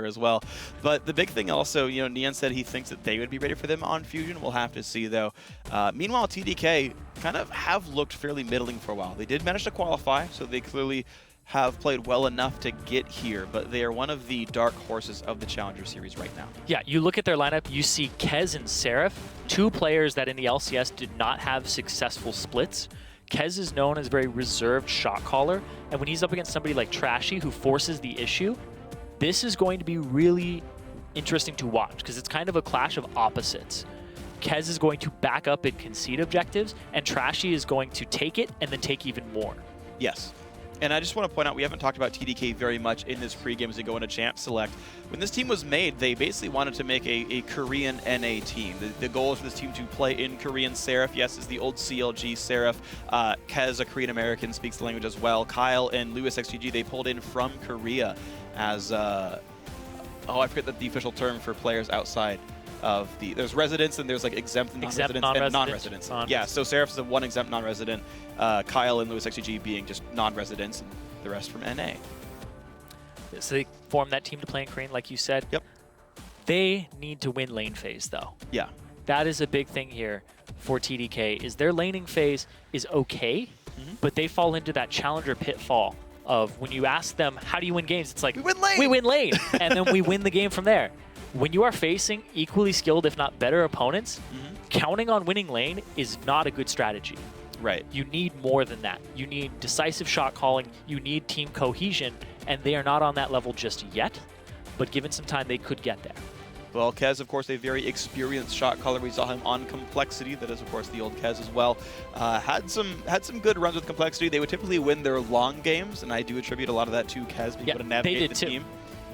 as well. But the big thing also, Nian said he thinks that they would be ready for them on Fusion. We'll have to see, though. Meanwhile, TDK kind of have looked fairly middling for a while. They did manage to qualify, so they clearly have played well enough to get here, but they are one of the dark horses of the Challenger Series right now. Yeah, you look at their lineup, you see Kez and Seraph, two players that in the LCS did not have successful splits. Kez is known as a very reserved shot caller, and when he's up against somebody like Trashy who forces the issue, this is going to be really interesting to watch because it's kind of a clash of opposites. Kez is going to back up and concede objectives, and Trashy is going to take it and then take even more. Yes. And I just want to point out, we haven't talked about TDK very much in this pregame as they go into Champ Select. When this team was made, they basically wanted to make a Korean NA team. The goal is for this team to play in Korean. Seraph, yes, is the old CLG Seraph. Kez, a Korean American, speaks the language as well. Kyle and Lewis XGG, they pulled in from Korea as, I forget the official term for players outside of there's residents and there's like exempt and non-residents. Yeah, so Seraph is the one exempt non-resident, Kyle and Lewis XGG being just non-residents, and the rest from NA. So they formed that team to play in Korean, like you said. Yep. They need to win lane phase, though. Yeah. That is a big thing here for TDK, is their laning phase is okay, but they fall into that challenger pitfall of when you ask them, how do you win games? It's like, we win lane! We win lane! And then we win the game from there. When you are facing equally skilled, if not better opponents, counting on winning lane is not a good strategy. Right. You need more than that. You need decisive shot calling. You need team cohesion, and they are not on that level just yet, but given some time, they could get there. Well, Kez, of course, a very experienced shot caller. We saw him on Complexity. That is, of course, the old Kez as well. Had some good runs with Complexity. They would typically win their long games, and I do attribute a lot of that to Kez being able to navigate the team.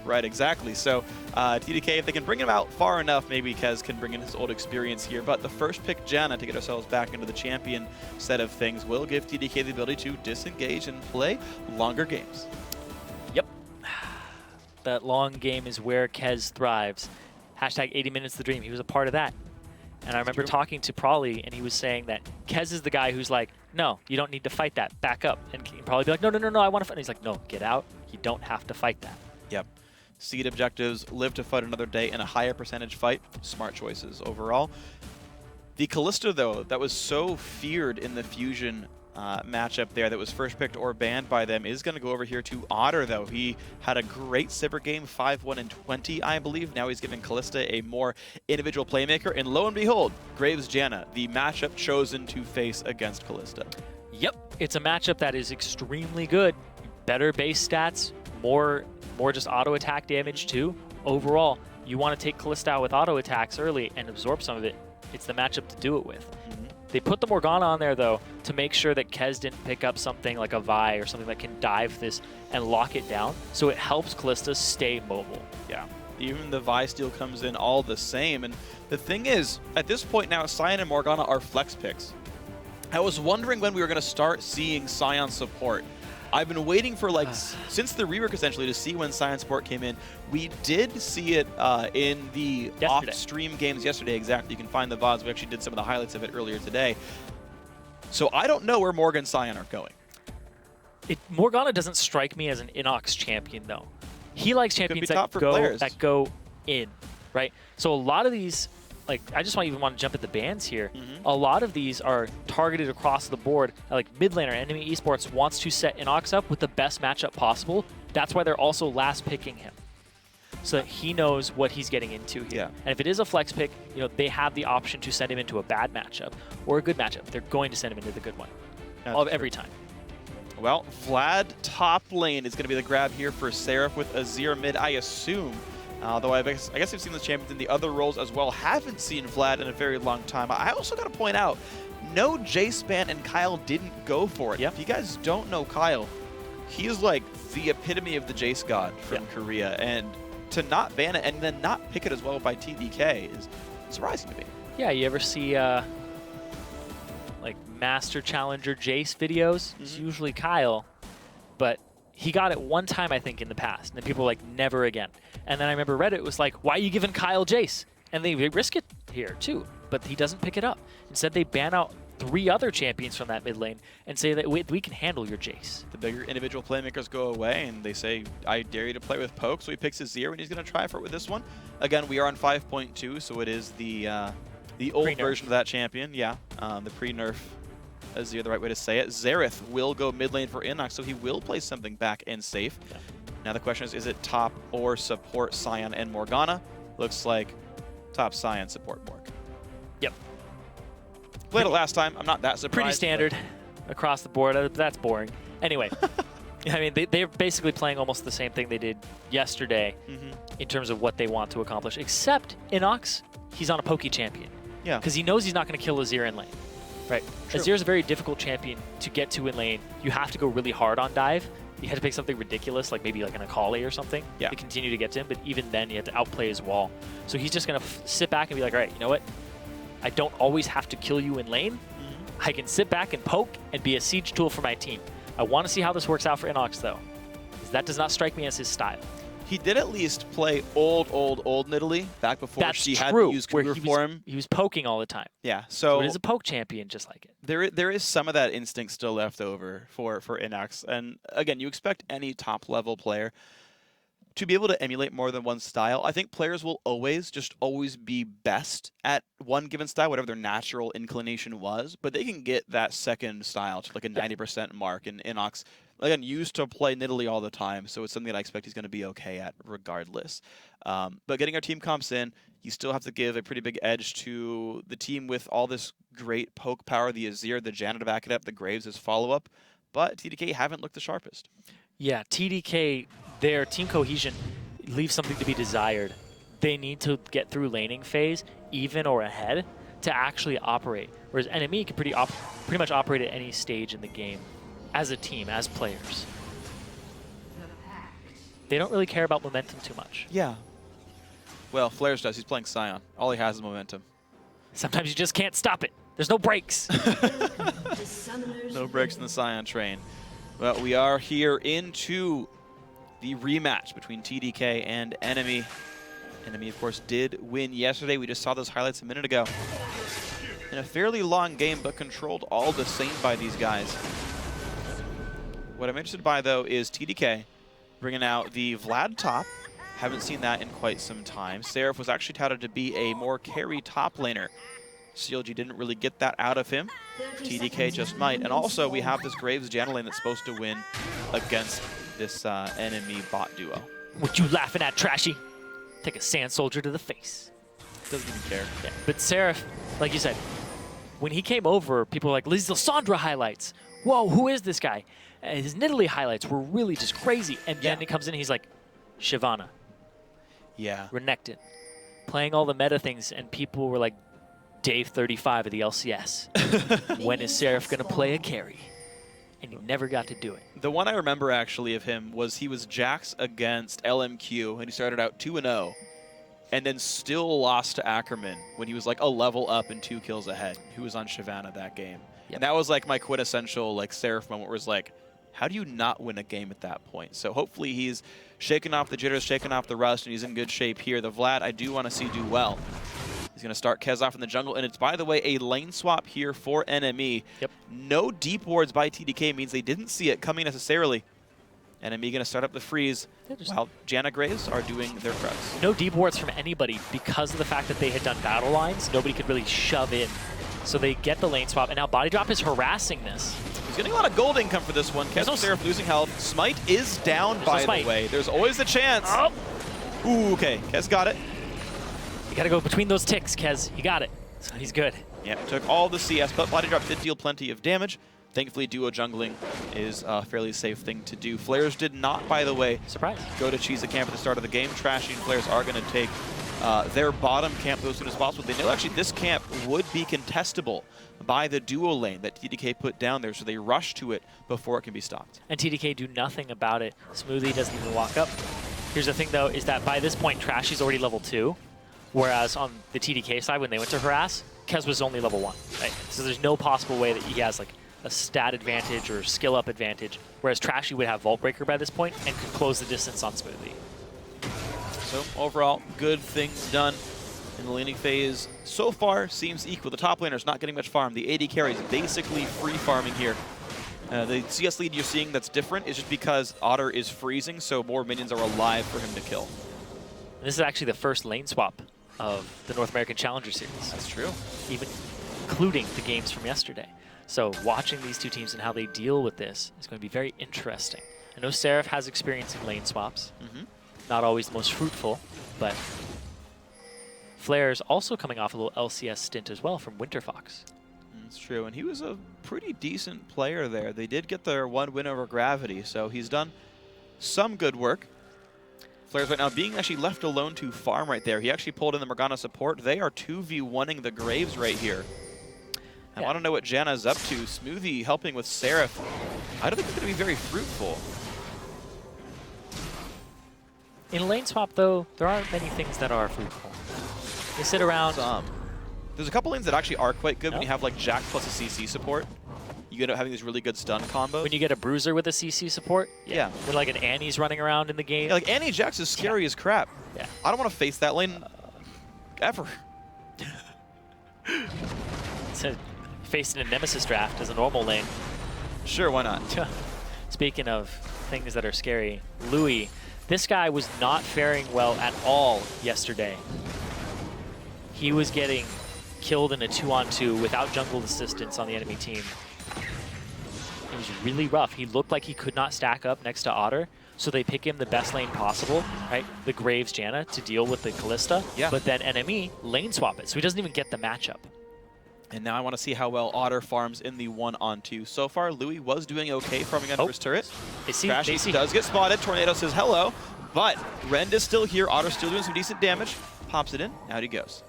Right, exactly. So TDK, if they can bring him out far enough, maybe Kez can bring in his old experience here. But the first pick, Janna, to get ourselves back into the champion set of things, will give TDK the ability to disengage and play longer games. Yep. That long game is where Kez thrives. Hashtag 80 minutes the dream. He was a part of that. And I remember talking to Prolly, and he was saying that Kez is the guy who's like, no, you don't need to fight that. Back up. And he'd probably be like, no, I want to fight. And he's like, no, get out. You don't have to fight that. Yep. Seed objectives, live to fight another day in a higher percentage fight. Smart choices overall. The Kalista, though, that was so feared in the Fusion matchup there that was first picked or banned by them, is going to go over here to Otter, though. He had a great Sipper game, 5-1 and 20, I believe. Now he's giving Kalista a more individual playmaker, and lo and behold, Graves Janna, the matchup chosen to face against Kalista. Yep, it's a matchup that is extremely good. Better base stats, more just auto attack damage too. Overall, you want to take Kalista out with auto attacks early and absorb some of it. It's the matchup to do it with. They put the Morgana on there, though, to make sure that Kez didn't pick up something like a Vi or something that can dive this and lock it down, so it helps Kalista stay mobile. Yeah, even the Vi steal comes in all the same. And the thing is, at this point now, Sion and Morgana are flex picks. I was wondering when we were going to start seeing Sion support. I've been waiting for, since the rework, essentially, to see when Sion support came in. We did see it in the off-stream games yesterday, exactly. You can find the VODs. We actually did some of the highlights of it earlier today. So I don't know where Morgan and Sion are going. Morgana doesn't strike me as an Inox champion, though. He likes champions that go in, right? So a lot of these, I just even want to jump at the bans here. A lot of these are targeted across the board. Like mid laner, NME eSports wants to set Inox up with the best matchup possible. That's why they're also last picking him, so that he knows what he's getting into here. Yeah. And if it is a flex pick, they have the option to send him into a bad matchup or a good matchup. They're going to send him into the good one every time. Well, Vlad top lane is going to be the grab here for Seraph with Azir mid, I assume. Although I guess I've seen this champion in the other roles as well. Haven't seen Vlad in a very long time. I also got to point out, no J-Span and Kyle didn't go for it. If you guys don't know Kyle, he's like the epitome of the Jace god from Korea. And to not ban it and then not pick it as well by TDK is surprising to me. Yeah, you ever see Master Challenger Jace videos? It's usually Kyle, but he got it one time, I think, in the past. And then people were like, never again. And then I remember Reddit was like, why are you giving Kyle Jace? And they risk it here, too. But he doesn't pick it up. Instead, they ban out 3 other champions from that mid lane and say that we can handle your Jace. The bigger individual playmakers go away, and they say, I dare you to play with Poke, so he picks his Azir, and he's going to try for it with this one. Again, we are on 5.2, so it is the old version of that champion. Yeah, the pre-nerf Azir, the right way to say it. Xerath will go mid lane for Inox, so he will play something back and safe. Yeah. Now the question is it top or support Sion and Morgana? Looks like top Sion, support Morg. Yep. Played it last time. I'm not that surprised. Pretty standard across the board. That's boring. Anyway, I mean, they're basically playing almost the same thing they did yesterday in terms of what they want to accomplish, except Inox, he's on a pokey champion. Yeah. Because he knows he's not going to kill Azir in lane. Right. Azir is a very difficult champion to get to in lane. You have to go really hard on dive. You had to pick something ridiculous, like maybe like an Akali or something, to continue to get to him. But even then, you have to outplay his wall. So he's just going to sit back and be like, all right, you know what? I don't always have to kill you in lane. I can sit back and poke and be a siege tool for my team. I want to see how this works out for Inox, though. Because that does not strike me as his style. He did at least play old Nidalee back before she had to use Cougar for him. He was poking all the time. Yeah, so it is a poke champion, just like it. There is some of that instinct still left over for Inox. And again, you expect any top-level player to be able to emulate more than one style. I think players will always be best at one given style, whatever their natural inclination was, but they can get that second style to like a 90% mark. And Inox, again, used to play Nidalee all the time, so it's something that I expect he's going to be okay at regardless. But getting our team comps in, you still have to give a pretty big edge to the team with all this great poke power, the Azir, the Janna to back it up, the Graves as follow-up, but TDK haven't looked the sharpest. Yeah, TDK, their team cohesion leaves something to be desired. They need to get through laning phase, even or ahead, to actually operate. Whereas NME can pretty much operate at any stage in the game as a team, as players. They don't really care about momentum too much. Yeah. Well, Flares does. He's playing Sion. All he has is momentum. Sometimes you just can't stop it. There's no brakes. No brakes in the Sion train. But we are here into the rematch between TDK and NME. NME, of course, did win yesterday. We just saw those highlights a minute ago. In a fairly long game, but controlled all the same by these guys. What I'm interested by, though, is TDK bringing out the Vlad top. Haven't seen that in quite some time. Seraph was actually touted to be a more carry top laner. CLG didn't really get that out of him. TDK just might. And also, we have this Graves Janna lane that's supposed to win against this enemy bot duo. What you laughing at, Trashy? Take a sand soldier to the face. Doesn't even care. Yeah. But Seraph, like you said, when he came over, people were like, Lissandra highlights. Whoa, who is this guy? His Nidalee highlights were really just crazy. And then he comes in and he's like, Shyvana. Yeah. Renekton. Playing all the meta things, and people were like, Dave 35 of the LCS. When is Seraph going to play a carry? And he never got to do it. The one I remember actually of him was he was Jax against LMQ, and he started out 2-0, and then still lost to Ackerman when he was like a level up and 2 kills ahead, who was on Shyvana that game. Yep. And that was like my quintessential like Seraph moment where it was like, how do you not win a game at that point? So hopefully he's shaking off the jitters, shaking off the rust, and he's in good shape here. The Vlad I do want to see do well. He's going to start Kez off in the jungle, and it's, by the way, a lane swap here for NME. Yep. No deep wards by TDK means they didn't see it coming necessarily. NME going to start up the freeze while Janna Graves are doing their creds. No deep wards from anybody because of the fact that they had done battle lines. Nobody could really shove in. So they get the lane swap, and now Body Drop is harassing this. He's getting a lot of gold income for this one. Kez Seraph losing health. Smite is down, by the way. There's always a chance. Oh. Ooh, okay. Kez got it. You gotta go between those ticks, Kez. You got it. So he's good. Yeah, took all the CS, but Body Drop did deal plenty of damage. Thankfully, duo jungling is a fairly safe thing to do. Flares did not, by the way, go to cheese the camp at the start of the game. Trashy and Flares are going to take their bottom camp as soon as possible. They know actually this camp would be contestable by the duo lane that TDK put down there, so they rush to it before it can be stopped. And TDK do nothing about it. Smoothie doesn't even walk up. Here's the thing, though, is that by this point, Trashy's already level 2. Whereas on the TDK side, when they went to harass, Kez was only level 1. Right? So there's no possible way that he has like a stat advantage or skill up advantage. Whereas Trashy would have Vault Breaker by this point and could close the distance on Smoothie. So overall, good things done. in the laning phase so far seems equal. The top laner's not getting much farm. The AD carry is basically free farming here. The CS lead you're seeing that's different is just because Otter is freezing, so more minions are alive for him to kill. This is actually the first lane swap of the North American Challenger Series. That's true. Even including the games from yesterday. So watching these two teams and how they deal with this is going to be very interesting. I know Seraph has experience in lane swaps. Not always the most fruitful, but Flair's also coming off a little LCS stint as well from Winter Fox. That's true, and he was a pretty decent player there. They did get their one win over Gravity, so he's done some good work. Flair's right now being actually left alone to farm right there. He actually pulled in the Morgana support. They are 2v1ing the Graves right here. I want to know what Janna's up to. Smoothie helping with Seraph. I don't think it's going to be very fruitful. In lane swap, though, there aren't many things that are fruitful. They sit around. There's a couple lanes that actually are quite good when you have like Jack plus a CC support. You end up having these really good stun combos. When you get a Bruiser with a CC support? Yeah. When like an Annie's running around in the game? Yeah, like Annie Jax is scary as crap. Yeah. I don't want to face that lane ever. Facing a Nemesis draft as a normal lane. Sure, why not? Speaking of things that are scary, Louis, this guy was not faring well at all yesterday. He was getting killed in a 2-on-2 without jungle assistance on the enemy team. It was really rough. He looked like he could not stack up next to Otter, so they pick him the best lane possible, right? The Graves Janna to deal with the Kalista, but then NME lane swap it, so he doesn't even get the matchup. And now I want to see how well Otter farms in the 1-on-2. So far, Louis was doing okay farming under his turret. Trashy does get spotted. Tornado says hello, but Rend is still here. Otter's still doing some decent damage. Pops it in. Out he goes.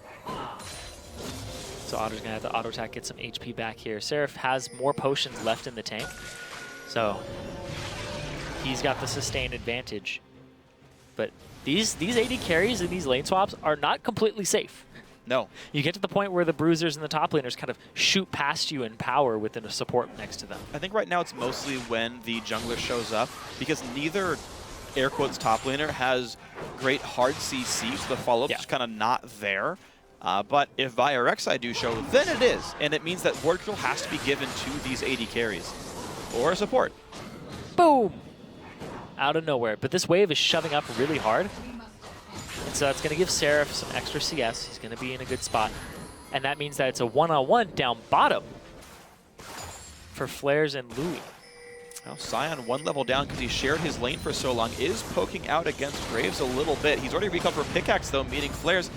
So Otter's going to have to auto attack, get some HP back here. Seraph has more potions left in the tank, so he's got the sustained advantage. But these AD carries and these lane swaps are not completely safe. No. You get to the point where the bruisers and the top laners kind of shoot past you in power within a support next to them. I think right now it's mostly when the jungler shows up, because neither air quotes top laner has great hard CC, so the follow-up's just kind of not there. But if Vi or Rek'Sai do show, then it is. And it means that ward control has to be given to these AD carries. Or a support. Boom! Out of nowhere. But this wave is shoving up really hard. And so that's going to give Seraph some extra CS. He's going to be in a good spot. And that means that it's a one-on-one down bottom for Flares and Louis. Now Sion, one level down because he shared his lane for so long, is poking out against Graves a little bit. He's already recalled for Pickaxe, though, meaning Flares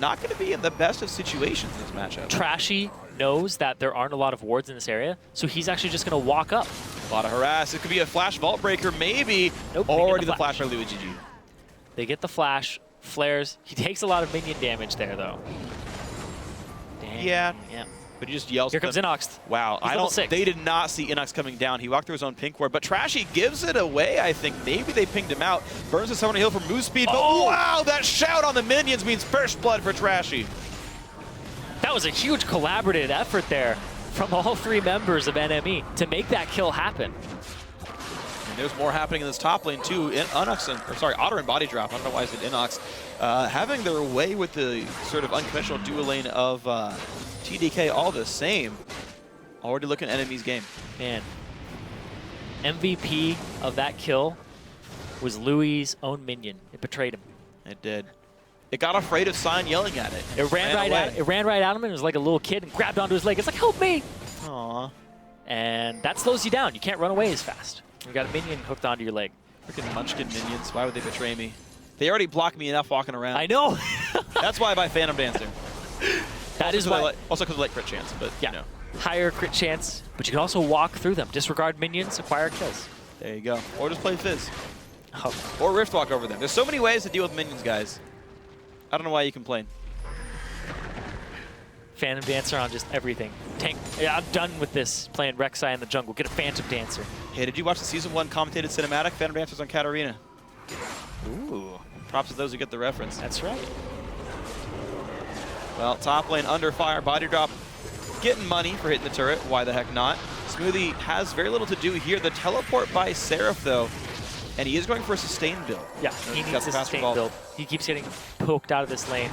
not going to be in the best of situations in this matchup. Trashy knows that there aren't a lot of wards in this area, so he's actually just going to walk up. A lot of harass. It could be a flash vault breaker, maybe. Nope, already the flash by Louis GG. They get the flash. Flares. He takes a lot of minion damage there, though. Dang. Yeah. But he just yells. Here comes Inox. Wow, they did not see Inox coming down. He walked through his own pink ward, but Trashy gives it away, I think. Maybe they pinged him out. Burns to someone to heal from move speed, but wow, that shout on the minions means first blood for Trashy. That was a huge collaborative effort there from all three members of NME to make that kill happen. And there's more happening in this top lane too. Otter and Body Drop, I don't know why I said Inox, having their way with the sort of unconventional dual lane of TDK all the same. Already looking at NME's game. Man, MVP of that kill was Louis' own minion. It betrayed him. It did. It got afraid of Sion yelling at it. It ran right at him and it was like a little kid and grabbed onto his leg. It's like, help me! Aww. And that slows you down. You can't run away as fast. You got a minion hooked onto your leg. Freaking Munchkin minions. Why would they betray me? They already block me enough walking around. I know. That's why I buy Phantom Dancer. That is why. Also because I like crit chance, but yeah, you know. Higher crit chance, but you can also walk through them. Disregard minions, acquire kills. There you go. Or just play Fizz. Oh. Or Rift Walk over them. There's so many ways to deal with minions, guys. I don't know why you complain. Phantom Dancer on just everything. Tank. Yeah, I'm done with this playing Rek'Sai in the jungle. Get a Phantom Dancer. Hey, did you watch the Season 1 commentated cinematic? Phantom Dancer's on Katarina. Ooh. Props to those who get the reference. That's right. Well, top lane under fire. Body Drop getting money for hitting the turret. Why the heck not? Smoothie has very little to do here. The teleport by Seraph, though, And he is going for a sustained build. Yeah, he needs a sustained build. He keeps getting poked out of this lane.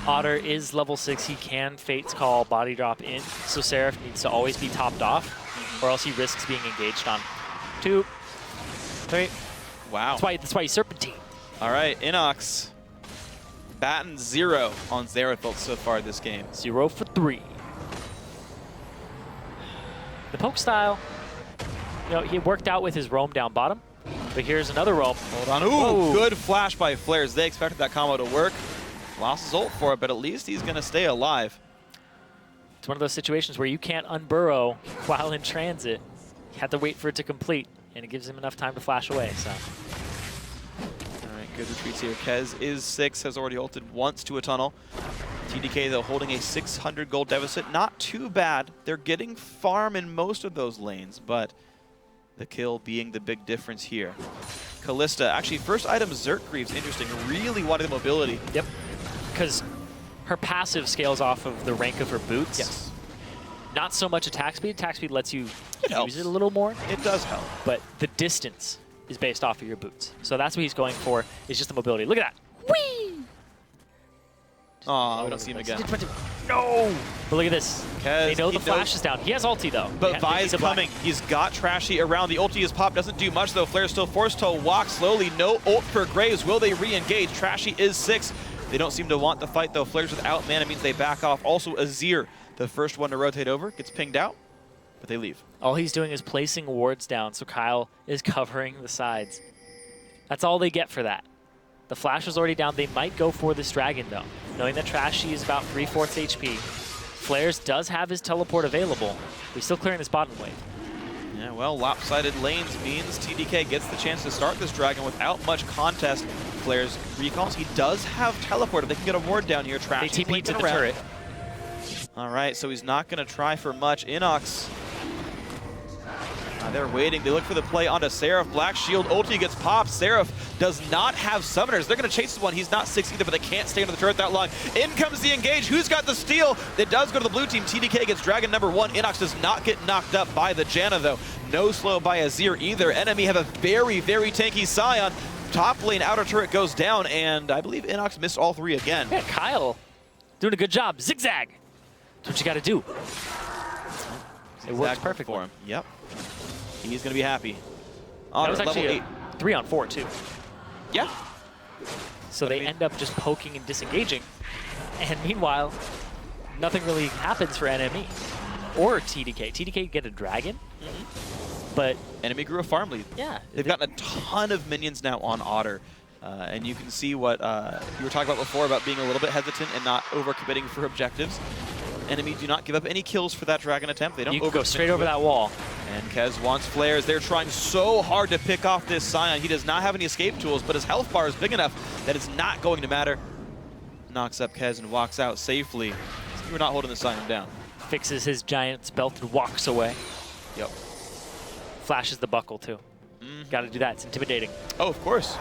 Otter is level 6. He can Fate's Call body drop in, so Seraph needs to always be topped off, or else he risks being engaged on. 2, 3. Wow. That's why he's Serpentine. All right, Inox batting 0 on Xerath so far this game. 0 for 3. The poke style, he worked out with his roam down bottom. But here's another roam. Hold on. Ooh, whoa. Good flash by Flares. They expected that combo to work. Lost his ult for it, but at least he's going to stay alive. It's one of those situations where you can't unburrow while in transit. You have to wait for it to complete, and it gives him enough time to flash away. So. All right, good retreats here. Kez is 6, has already ulted once to a tunnel. TDK, though, holding a 600 gold deficit. Not too bad. They're getting farm in most of those lanes, but the kill being the big difference here. Callista, actually, first item Zertgreaves, interesting. Really wanted the mobility. Yep, because her passive scales off of the rank of her boots. Yes. Not so much attack speed. Attack speed lets you helps. use it a little more. It does help. But the distance is based off of your boots. So that's what he's going for, is just the mobility. Look at that. Whee! Oh, we don't see him again. No! But look at this. They know the flash is down. He has ulti, though. But Vi's coming. He's got Trashy around. The ulti is popped. Doesn't do much, though. Flair's still forced to walk slowly. No ult for Graves. Will they re-engage? Trashy is 6. They don't seem to want the fight, though. Flair's without mana means they back off. Also, Azir, the first one to rotate over, gets pinged out, but they leave. All he's doing is placing wards down, so Kyle is covering the sides. That's all they get for that. The flash is already down. They might go for this dragon, though, knowing that Trashy is about 3/4 HP. Flares does have his teleport available. He's still clearing this bottom wave. Yeah, well, lopsided lanes means TDK gets the chance to start this dragon without much contest. Flares recalls. He does have teleport. If they can get a ward down here, Trashy. They TP to the turret. All right, so he's not going to try for much. Inox. They're waiting. They look for the play onto Seraph. Black Shield ulti gets popped. Seraph does not have summoners. They're going to chase this one. He's not 6 either, but they can't stay under the turret that long. In comes the engage. Who's got the steal? It does go to the blue team. TDK gets Dragon number 1. Inox does not get knocked up by the Janna, though. No slow by Azir either. NME have a very, very tanky Scion. Top lane outer turret goes down, and I believe Inox missed all 3 again. Yeah, Kyle doing a good job. Zigzag. That's what you got to do. It works perfect for him. Yep. He's going to be happy. That was actually a 3-on-4, too. Yeah. So they end up just poking and disengaging. And meanwhile, nothing really happens for NME or TDK. TDK get a dragon, but NME grew a farm lead. Yeah. They've gotten a ton of minions now on Otter. And you can see what you were talking about before about being a little bit hesitant and not overcommitting for objectives. NME do not give up any kills for that dragon attempt. They don't go straight over that wall. And Kez wants flares. They're trying so hard to pick off this Scion. He does not have any escape tools, but his health bar is big enough that it's not going to matter. Knocks up Kez and walks out safely. You're not holding the Scion down. Fixes his giant's belt and walks away. Yep. Flashes the buckle, too. Got to do that. It's intimidating. Oh, of course.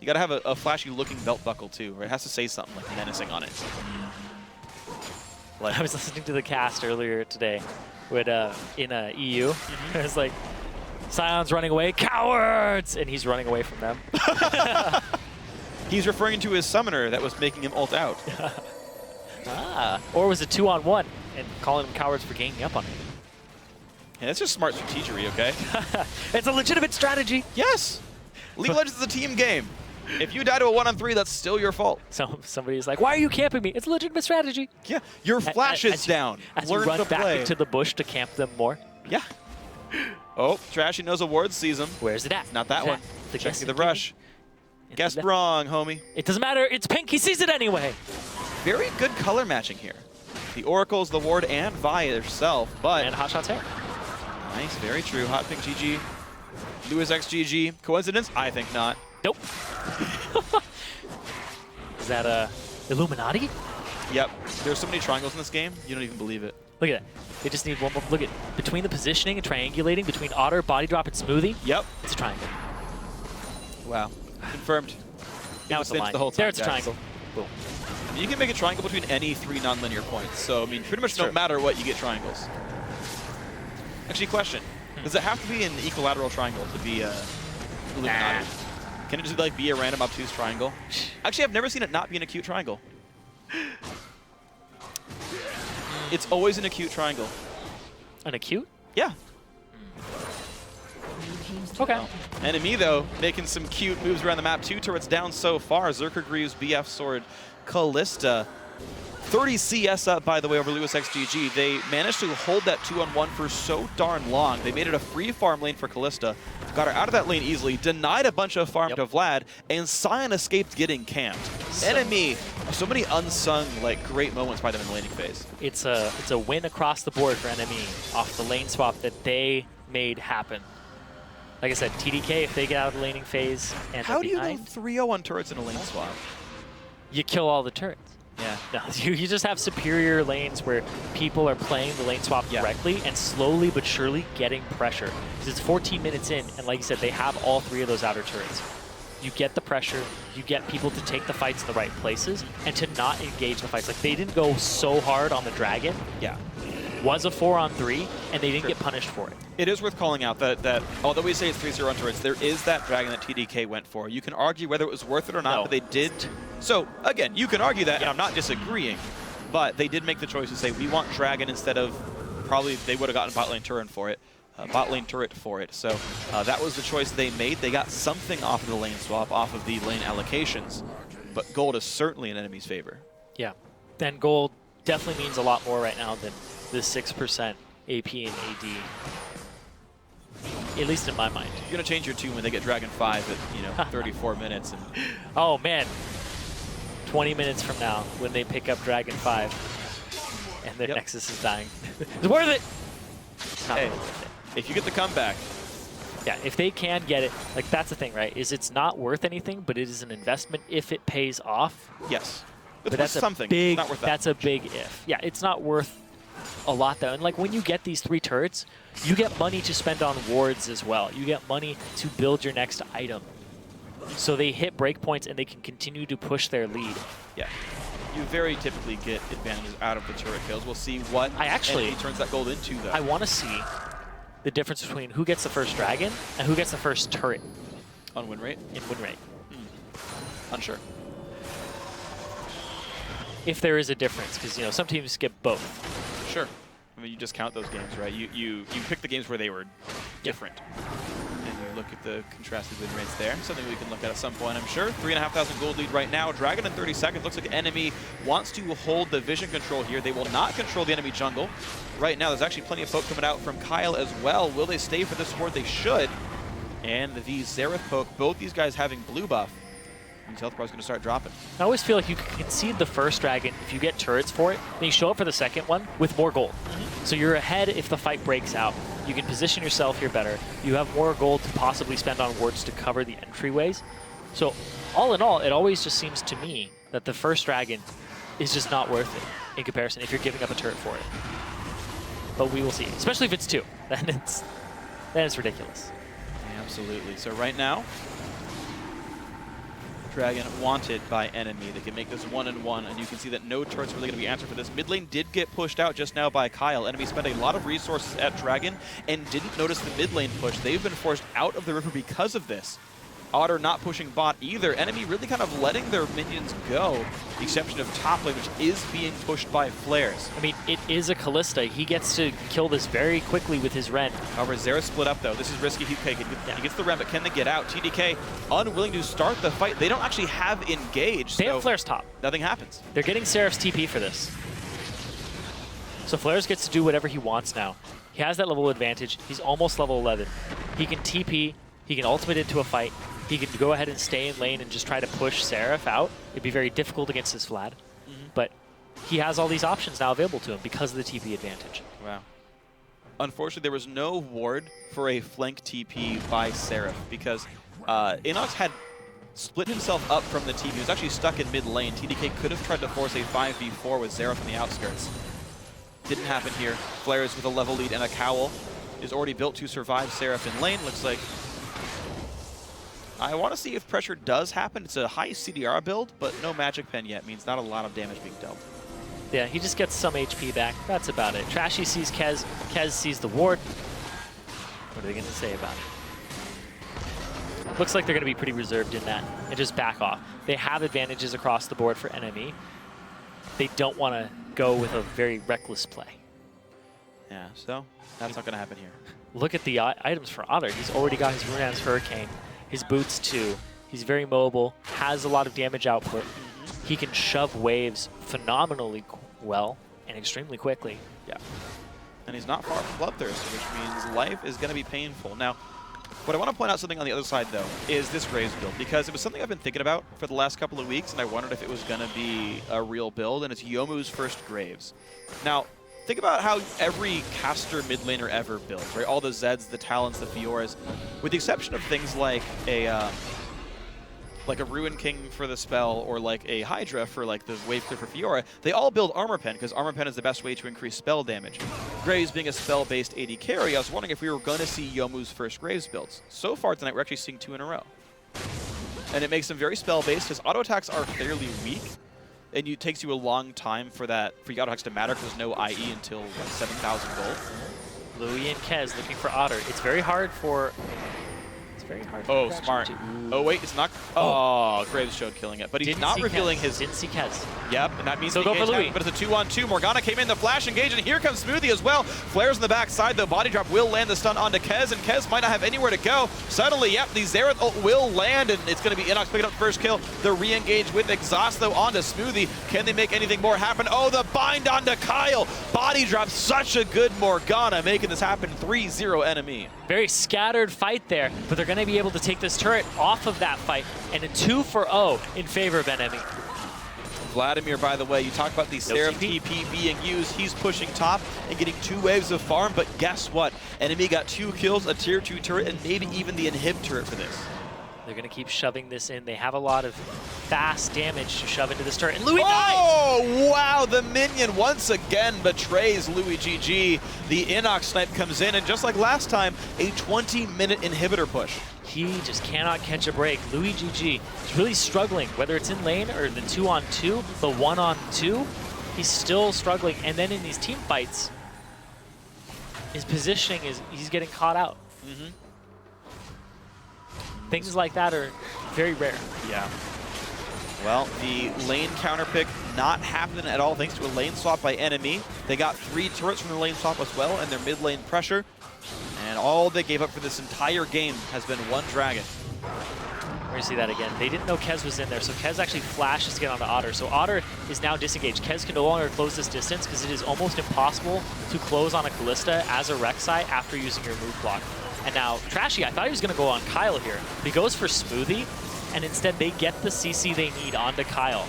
You got to have a flashy-looking belt buckle, too, right? It has to say something like menacing on it. Like, I was listening to the cast earlier today with, in EU. It was like, Scion's running away, cowards! And he's running away from them. He's referring to his summoner that was making him ult out. Or was it 2-on-1 and calling them cowards for ganging up on him? Yeah, that's just smart strategery, okay? It's a legitimate strategy. Yes! League of Legends is a team game. If you die to a 1-on-3, that's still your fault. So somebody's like, why are you camping me? It's a legitimate strategy. Yeah, your flash is down. As you run back into the bush to camp them more. Yeah. Oh, Trashy knows a ward sees him. Where's it at? Not that one. Checking the rush. Guessed wrong, homie. It doesn't matter. It's pink. He sees it anyway. Very good color matching here. The Oracle's the ward and Vi herself, but... And Hot Shot's hair. Nice, very true. Hot Pink GG. Lewis X GG. Coincidence? I think not. Nope. Is that Illuminati? Yep. There's so many triangles in this game, you don't even believe it. Look at that. They just need one more. Look at between the positioning and triangulating between Otter, body drop, and smoothie. Yep. It's a triangle. Wow. Confirmed. Now it's a line. The whole time, there it's a triangle. Boom. You can make a triangle between any 3 nonlinear points. So, I mean, pretty much no matter what, you get triangles. Actually, question. Does it have to be an equilateral triangle to be Illuminati. Can it just like be a random obtuse triangle? Actually, I've never seen it not be an acute triangle. It's always an acute triangle. An acute? Yeah. Okay. NME, though, making some cute moves around the map. 2 turrets down so far. Zerker Greaves, BF Sword, Callista. 30 CS up, by the way, over Lewis XGG. They managed to hold that 2-on-1 for so darn long. They made it a free farm lane for Callista. Got her out of that lane easily, denied a bunch of farm to Vlad, and Sion escaped getting camped. NME, so many unsung, like, great moments by them in the laning phase. It's a win across the board for NME off the lane swap that they made happen. Like I said, TDK, if they get out of the laning phase and How do you go behind, 3-0 on turrets in a lane swap? you kill all the turrets. Yeah. No, you just have superior lanes where people are playing the lane swap correctly and slowly but surely getting pressure. Because it's 14 minutes in, and like you said, they have all 3 of those outer turrets. You get the pressure, you get people to take the fights in the right places, and to not engage the fights. Like, they didn't go so hard on the Dragon. Yeah. Was a 4-on-3, and they didn't get punished for it. It is worth calling out that although we say it's 3-0 on turrets, there is that Dragon that TDK went for. You can argue whether it was worth it or not, but they did. So, again, you can argue that, and I'm not disagreeing, but they did make the choice to say, we want Dragon instead of, probably they would have gotten bot lane turret for it. So that was the choice they made. They got something off of the lane swap, off of the lane allocations, but gold is certainly in enemy's favor. Yeah, then gold definitely means a lot more right now than the 6% AP and AD. At least in my mind. You're going to change your tune when they get Dragon 5 at, you know, 34 minutes. And oh, man. 20 minutes from now, when they pick up Dragon 5 and their Nexus is dying. It's worth it! Hey, if you get the comeback. Yeah, if they can get it, like, that's the thing, right? Is it's not worth anything, but it is an investment if it pays off. Yes. But that's something. Big, not worth that. That's a big if. Yeah, it's not worth a lot, though. And, like, when you get these 3 turrets, you get money to spend on wards as well. You get money to build your next item. So they hit breakpoints and they can continue to push their lead. Yeah. You very typically get advantages out of the turret kills. We'll see what NME turns that gold into, though. I want to see the difference between who gets the first Dragon and who gets the first turret. On win rate? In win rate. Unsure. If there is a difference, because, you know, some teams get both. Sure. I mean, you just count those games, right? You pick the games where they were different. And you look at the contrasted win rates there. Something we can look at some point, I'm sure. 3,500 gold lead right now. Dragon in 30 seconds. Looks like NME wants to hold the vision control here. They will not control the enemy jungle. Right now, there's actually plenty of poke coming out from Kyle as well. Will they stay for this ward? They should. And the Xerath poke, both these guys having blue buff. And health bar is going to start dropping. I always feel like you can concede the first Dragon if you get turrets for it, then you show up for the second one with more gold. So you're ahead if the fight breaks out. You can position yourself here better. You have more gold to possibly spend on wards to cover the entryways. So all in all, it always just seems to me that the first Dragon is just not worth it in comparison if you're giving up a turret for it. But we will see, especially if it's 2. Then it's ridiculous. Yeah, absolutely. So right now, Dragon wanted by NME. They can make this 1-1, and you can see that no turret's really going to be answered for this. Mid lane did get pushed out just now by Kyle. NME spent a lot of resources at Dragon and didn't notice the mid lane push. They've been forced out of the river because of this. Otter not pushing bot either. NME really kind of letting their minions go, the exception of top lane, which is being pushed by flares. I mean, it is a Callista. He gets to kill this very quickly with his Ren. However, Xerath split up, though. This is risky. He gets the Ren, but can they get out? TDK unwilling to start the fight. They don't actually have engage. They have Flare's top. Nothing happens. They're getting Seraph's TP for this. So Flares gets to do whatever he wants now. He has that level advantage. He's almost level 11. He can TP. He can ultimate into a fight. He can go ahead and stay in lane and just try to push Seraph out. It'd be very difficult against his Vlad. But he has all these options now available to him because of the TP advantage. Wow. Unfortunately, there was no ward for a flank TP by Seraph because Inox had split himself up from the TP. He was actually stuck in mid lane. TDK could have tried to force a 5v4 with Xerath on the outskirts. Didn't happen here. Flares with a level lead and a cowl is already built to survive Seraph in lane. Looks like I want to see if pressure does happen. It's a high CDR build, but no magic pen yet. Means not a lot of damage being dealt. Yeah, he just gets some HP back. That's about it. Trashy sees Kez. Kez sees the ward. What are they going to say about it? looks like they're going to be pretty reserved in that and just back off. They have advantages across the board for NME. They don't want to go with a very reckless play. Yeah, so that's not going to happen here. Look at the items for Otter. He's already got his Runeham's Hurricane, his boots too. He's very mobile, has a lot of damage output. He can shove waves phenomenally well and extremely quickly. Yeah. And he's not far from Bloodthirster, which means life is going to be painful. Now, what I want to point out something on the other side, though, is this Graves build, because it was something I've been thinking about for the last couple of weeks, and I wondered if it was going to be a real build, and it's Youmuu's first Graves. Now, think about how every caster mid laner ever builds, right? All the Zeds, the Talons, the Fioras, with the exception of things like a Ruin King for the spell, or like a Hydra for like the Wave Clear for Fiora, they all build Armor Pen, because Armor Pen is the best way to increase spell damage. Graves being a spell-based AD carry, I was wondering if we were going to see Youmuu's first Graves builds. So far tonight, we're actually seeing 2 in a row. And it makes them very spell-based. His auto attacks are fairly weak, and it takes you a long time for your auto attacks to matter, because there's no IE until like 7,000 gold. Louis and Kez looking for Otter. It's very hard for... Oh, smart. Oh, wait, it's not... Oh, Graves showed killing it. But he's not revealing his... Didn't see Kez. Yep, and that means so go for Louis. But it's a 2-on-2. Morgana came in, the flash engage, and here comes Smoothie as well. Flares on the backside, though. Body drop will land the stun onto Kez, and Kez might not have anywhere to go. Suddenly, yep, the Xerath ult will land, and it's going to be Inox picking up the first kill. The re-engage with Exhaust, though, onto Smoothie. Can they make anything more happen? Oh, the bind onto Kyle. Body drop, such a good Morgana, making this happen. 3-0 NME. Very scattered fight there, but they're going to be able to take this turret off of that fight, and a 2-for-0 in favor of NME. Vladimir, by the way, you talk about the Seraph TP being used. He's pushing top and getting 2 waves of farm, but guess what? NME got 2 kills, a tier 2 turret, and maybe even the inhib turret for this. They're going to keep shoving this in. They have a lot of fast damage to shove into this turret. And Louis dies! Oh, wow. The minion once again betrays Louis GG. The Inox snipe comes in, and just like last time, a 20-minute inhibitor push. He just cannot catch a break. Louis GG is really struggling, whether it's in lane or the 2-on-2, the 1-on-2. He's still struggling. And then in these team fights, his positioning is he's getting caught out. Things like that are very rare. Yeah. Well, the lane counter pick not happening at all thanks to a lane swap by NME. They got 3 turrets from the lane swap as well, and their mid lane pressure. And all they gave up for this entire game has been 1 dragon. We're going to see that again. They didn't know Kez was in there, so Kez actually flashes to get onto Otter. So Otter is now disengaged. Kez can no longer close this distance because it is almost impossible to close on a Kalista as a Rek'Sai after using your move block. And now, Trashy, I thought he was going to go on Kyle here. But he goes for Smoothie, and instead they get the CC they need onto Kyle.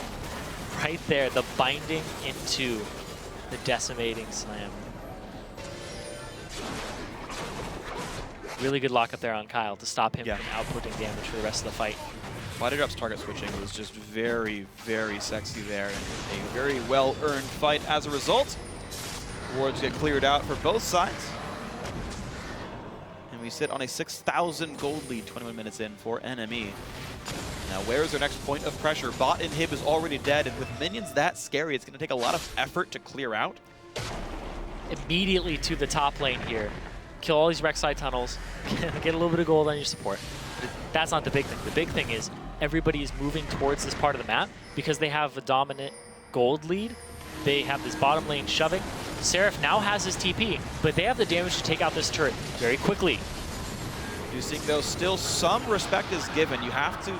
Right there, the binding into the decimating slam. Really good lockup there on Kyle to stop him from outputting damage for the rest of the fight. Body drop's target switching was just very, very sexy there, and a very well-earned fight as a result. Wards get cleared out for both sides. And we sit on a 6,000 gold lead 21 minutes in for NME. Now, where is their next point of pressure? Bot inhib is already dead, and with minions that scary, it's going to take a lot of effort to clear out. Immediately to the top lane here. Kill all these Rek'Sai tunnels, get a little bit of gold on your support. But that's not the big thing. The big thing is everybody is moving towards this part of the map because they have a dominant gold lead. They have this bottom lane shoving. Seraph now has his TP, but they have the damage to take out this turret very quickly. You think, though, still some respect is given. You have to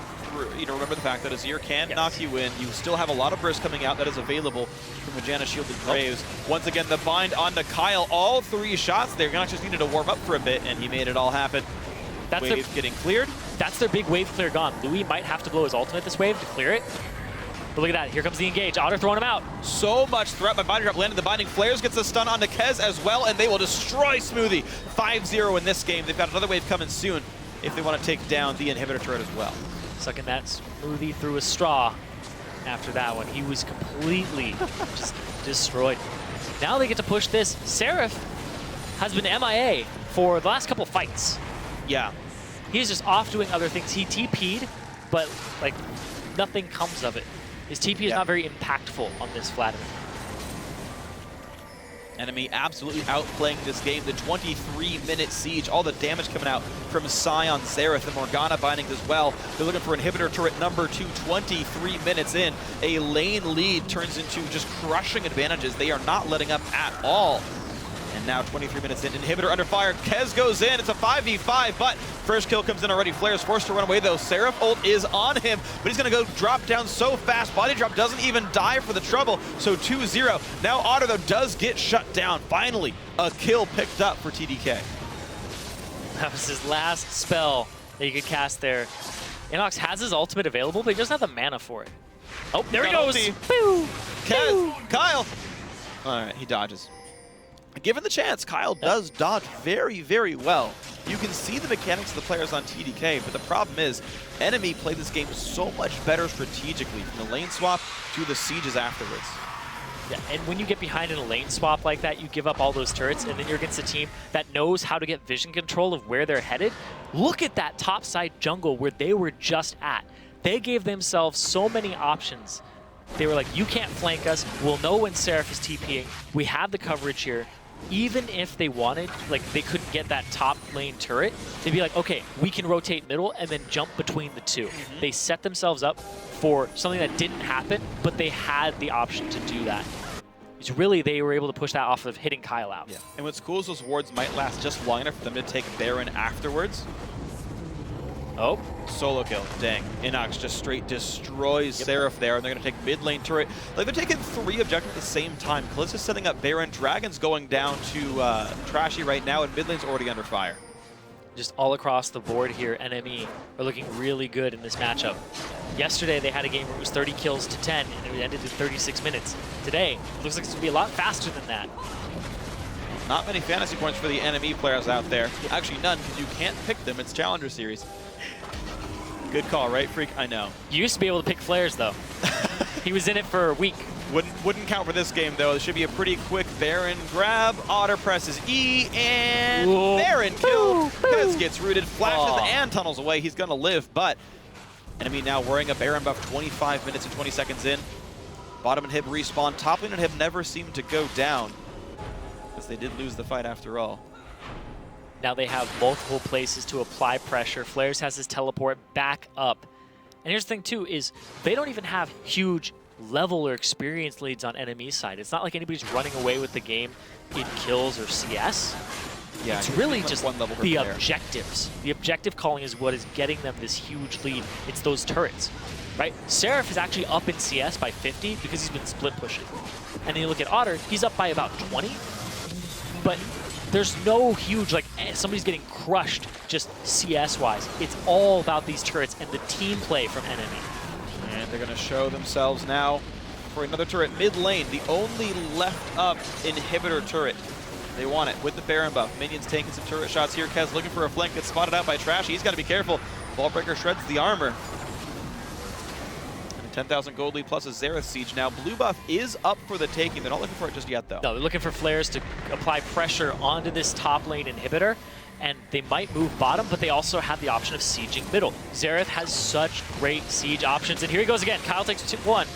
remember the fact that Azir can knock you in. You still have a lot of burst coming out that is available from Vajana shielded Graves. Once again, the bind onto Kyle. All 3 shots there. Gonna just needed to warm up for a bit, and he made it all happen. That's wave getting cleared. That's their big wave clear gone. Louis might have to blow his ultimate this wave to clear it. But look at that. Here comes the engage. Otter throwing him out. So much threat by Body Drop landed. The Binding Flares gets a stun onto Kez as well, and they will destroy Smoothie. 5-0 in this game. They've got another wave coming soon if they want to take down the inhibitor turret as well. Sucking that Smoothie through a straw after that one. He was completely just destroyed. Now they get to push this. Seraph has been MIA for the last couple fights. Yeah. He's just off doing other things. He TP'd, but like nothing comes of it. His TP is not very impactful on this Vladimir. NME absolutely outplaying this game. The 23-minute siege, all the damage coming out from Sion, Xerath, and Morgana binding as well. They're looking for inhibitor turret number 2, 23 minutes in. A lane lead turns into just crushing advantages. They are not letting up at all. And now 23 minutes in, inhibitor under fire. Kez goes in, it's a 5v5, but first kill comes in already. Flair's forced to run away though. Seraph ult is on him, but he's gonna go drop down so fast. Body drop doesn't even die for the trouble, so 2-0. Now Otter though does get shut down. Finally, a kill picked up for TDK. That was his last spell that you could cast there. Inox has his ultimate available, but he doesn't have the mana for it. Oh, there he goes! Boo! Kez, Kyle! All right, he dodges. Given the chance, Kyle does dodge very, very well. You can see the mechanics of the players on TDK, but the problem is, NME play this game so much better strategically, from the lane swap to the sieges afterwards. Yeah, and when you get behind in a lane swap like that, you give up all those turrets, and then you're against a team that knows how to get vision control of where they're headed. Look at that topside jungle where they were just at. They gave themselves so many options. They were like, you can't flank us. We'll know when Seraph is TPing. We have the coverage here. Even if they wanted, like they couldn't get that top lane turret, they'd be like, okay, we can rotate middle and then jump between the two. They set themselves up for something that didn't happen, but they had the option to do that. It's really, they were able to push that off of hitting Kyle out. Yeah. And what's cool is those wards might last just long enough for them to take Baron afterwards. Oh. Solo kill. Dang. Inox just straight destroys Seraph there, and they're going to take mid lane turret. Like, they're taking 3 objectives at the same time. Kalissa's setting up Baron. Dragon's going down to Trashy right now, and mid lane's already under fire. Just all across the board here, NME are looking really good in this matchup. Yesterday, they had a game where it was 30 kills to 10, and it ended in 36 minutes. Today, it looks like it's going to be a lot faster than that. Not many fantasy points for the NME players out there. Actually, none, because you can't pick them. It's Challenger Series. Good call, right, Freak? I know. You used to be able to pick flares, though. He was in it for a week. Wouldn't count for this game, though. This should be a pretty quick Baron grab. Otter presses E, and Baron killed. Kez gets rooted, flashes and tunnels away. He's going to live, but NME now wearing a Baron buff 25 minutes and 20 seconds in. Bottom inhib respawn. Top lane inhib never seemed to go down, because they did lose the fight after all. Now they have multiple places to apply pressure. Flares has his teleport back up. And here's the thing too, is they don't even have huge level or experience leads on NME's side. It's not like anybody's running away with the game in kills or CS. Yeah, it's really just the player. Objectives. The objective calling is what is getting them this huge lead. It's those turrets, right? Seraph is actually up in CS by 50 because he's been split pushing. And then you look at Otter, he's up by about 20. But there's no huge, like, somebody's getting crushed just CS-wise. It's all about these turrets and the team play from NME. And they're going to show themselves now for another turret mid lane. The only left up inhibitor turret. They want it with the Baron buff. Minions taking some turret shots here. Kez looking for a flank. Gets spotted out by Trashy. He's got to be careful. Ballbreaker shreds the armor. 10,000 gold lead plus a Xerath siege. Now, blue buff is up for the taking. They're not looking for it just yet, though. No, they're looking for flares to apply pressure onto this top lane inhibitor, and they might move bottom, but they also have the option of sieging middle. Xerath has such great siege options, and here he goes again. Kyle takes 1.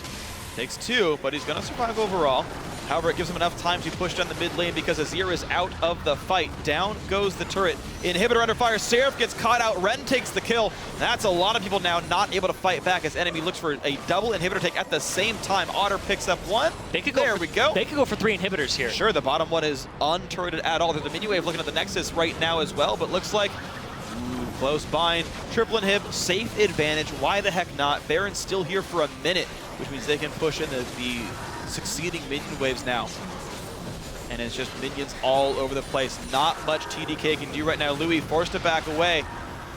Takes 2, but he's going to survive overall. However, it gives him enough time to push down the mid lane because Azir is out of the fight. Down goes the turret. Inhibitor under fire. Seraph gets caught out. Ren takes the kill. That's a lot of people now not able to fight back as NME looks for a double inhibitor take at the same time. Otter picks up 1. They could go there we go. They could go for 3 inhibitors here. Sure, the bottom one is unturreted at all. There's a mini wave looking at the Nexus right now as well, but looks like close bind. Triple inhib, safe advantage. Why the heck not? Baron's still here for a minute, which means they can push in the succeeding minion waves now. And it's just minions all over the place. Not much TDK can do right now. Louis forced to back away.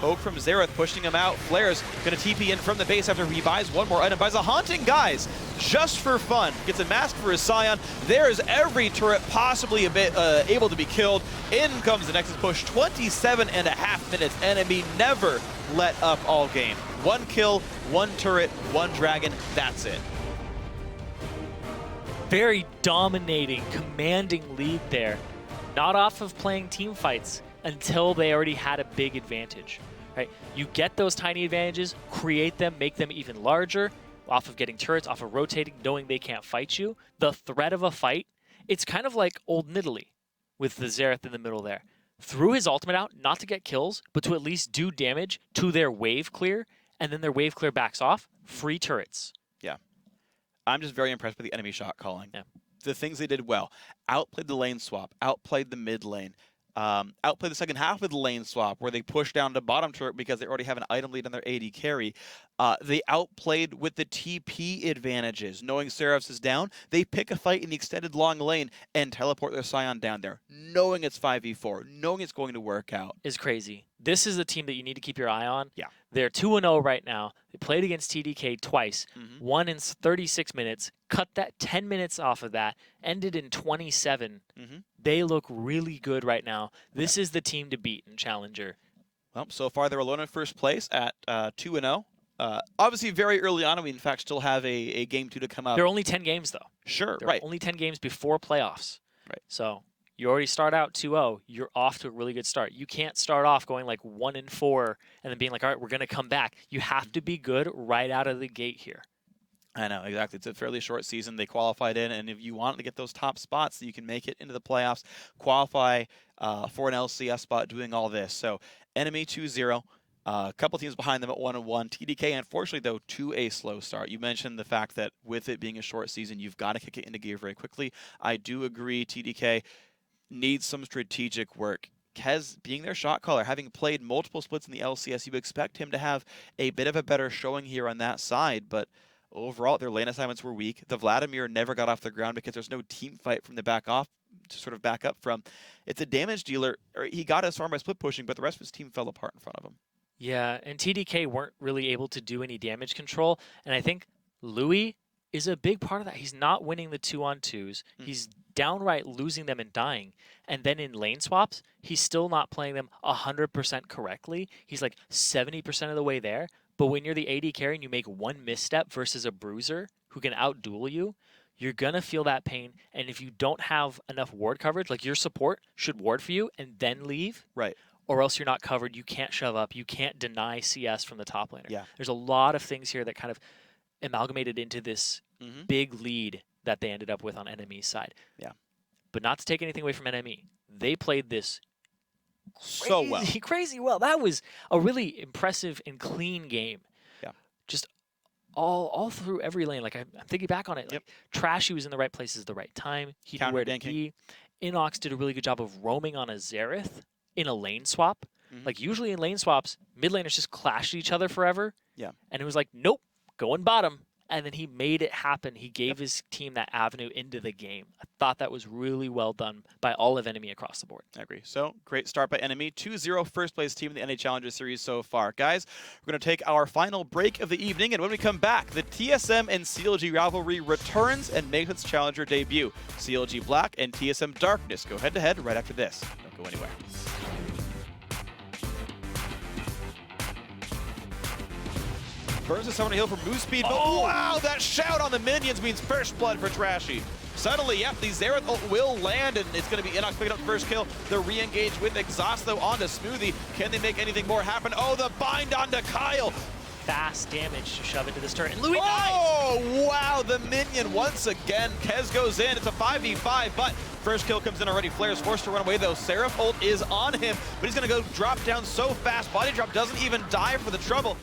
Poke from Xerath pushing him out. Flare's gonna TP in from the base after he buys one more item. Buys a Haunting Guise just for fun. Gets a mask for his Scion. There's every turret possibly able to be killed. In comes the Nexus push. 27.5 minutes. NME never let up all game. 1 kill, 1 turret, 1 dragon. That's it. Very dominating, commanding lead there. Not off of playing team fights until they already had a big advantage, right? You get those tiny advantages, create them, make them even larger, off of getting turrets, off of rotating, knowing they can't fight you. The threat of a fight It's kind of like old Nidalee with the Xerath in the middle there. Threw his ultimate out, not to get kills, but to at least do damage to their wave clear, and then their wave clear backs off, free turrets. Yeah. I'm just very impressed with the enemy shot calling. Yeah. The things they did well. Outplayed the lane swap, outplayed the mid lane, outplayed the second half of the lane swap where they pushed down to bottom turret because they already have an item lead on their AD carry. They outplayed with the TP advantages. Knowing Seraphs is down, they pick a fight in the extended long lane and teleport their Scion down there, knowing it's 5v4, knowing it's going to work out. Is crazy. This is a team that you need to keep your eye on. Yeah. They're 2-0 right now. They played against TDK twice, won in 36 minutes, cut that 10 minutes off of that, ended in 27. They look really good right now. This is the team to beat in Challenger. Well, so far they're alone in first place at 2-0. Obviously, very early on, we in fact still have a game 2 to come up. They're only 10 games, though. Sure, They're right. only 10 games before playoffs. Right. So you already start out 2-0. You're off to a really good start. You can't start off going like 1-4 and then being like, all right, we're going to come back. You have to be good right out of the gate here. I know, exactly. It's a fairly short season. They qualified in, and if you want to get those top spots, you can make it into the playoffs, qualify for an LCS spot doing all this. So, NME 2-0. A couple teams behind them at 1-1. TDK, unfortunately, though, to a slow start. You mentioned the fact that with it being a short season, you've got to kick it into gear very quickly. I do agree TDK needs some strategic work. Kez being their shot caller, having played multiple splits in the LCS, you expect him to have a bit of a better showing here on that side, but overall, their lane assignments were weak. The Vladimir never got off the ground because there's no team fight from the back off to sort of back up from. It's a damage dealer. He got as far by split pushing, but the rest of his team fell apart in front of him. Yeah, and TDK weren't really able to do any damage control, and I think Louis is a big part of that. He's not winning the 2-on-2s. He's downright losing them and dying. And then in lane swaps, he's still not playing them 100% correctly. He's like 70% of the way there. But when you're the AD carry and you make one misstep versus a bruiser who can outduel you, you're going to feel that pain. And if you don't have enough ward coverage, like your support should ward for you and then leave. Right. Or else you're not covered. You can't shove up. You can't deny CS from the top laner. Yeah. There's a lot of things here that kind of amalgamated into this big lead that they ended up with on NME's side. Yeah. But not to take anything away from NME. They played this so well. Crazy well. That was a really impressive and clean game. Yeah. Just all through every lane. Like I'm thinking back on it. Like, Trashy was in the right places at the right time. He knew where to be. Inox did a really good job of roaming on a Xerath in a lane swap. Like usually in lane swaps, mid laners just clashed each other forever. Yeah. And it was like, nope, going bottom. And then he made it happen. He gave his team that avenue into the game. I thought that was really well done by all of NME across the board. I agree. So, great start by NME. 2-0 first place team in the NA Challenger Series so far. Guys, we're going to take our final break of the evening, and when we come back, the TSM and CLG rivalry returns and makes its Challenger debut. CLG Black and TSM Darkness go head-to-head right after this. Don't go anywhere. Burns to someone to heal from Moose Speed, but wow, that shout on the minions means first blood for Trashy. Suddenly, yep, the Xerath ult will land, and it's going to be Inox picking up the first kill. The re-engage with Exhaust, though, onto Smoothie. Can they make anything more happen? Oh, the bind onto Kyle. Fast damage to shove into this turret, and Louis dies! Oh, wow, the minion once again. Kez goes in. It's a 5v5, but first kill comes in already. Flair's forced to run away, though. Seraph ult is on him, but he's going to go drop down so fast. Body drop doesn't even die for the trouble.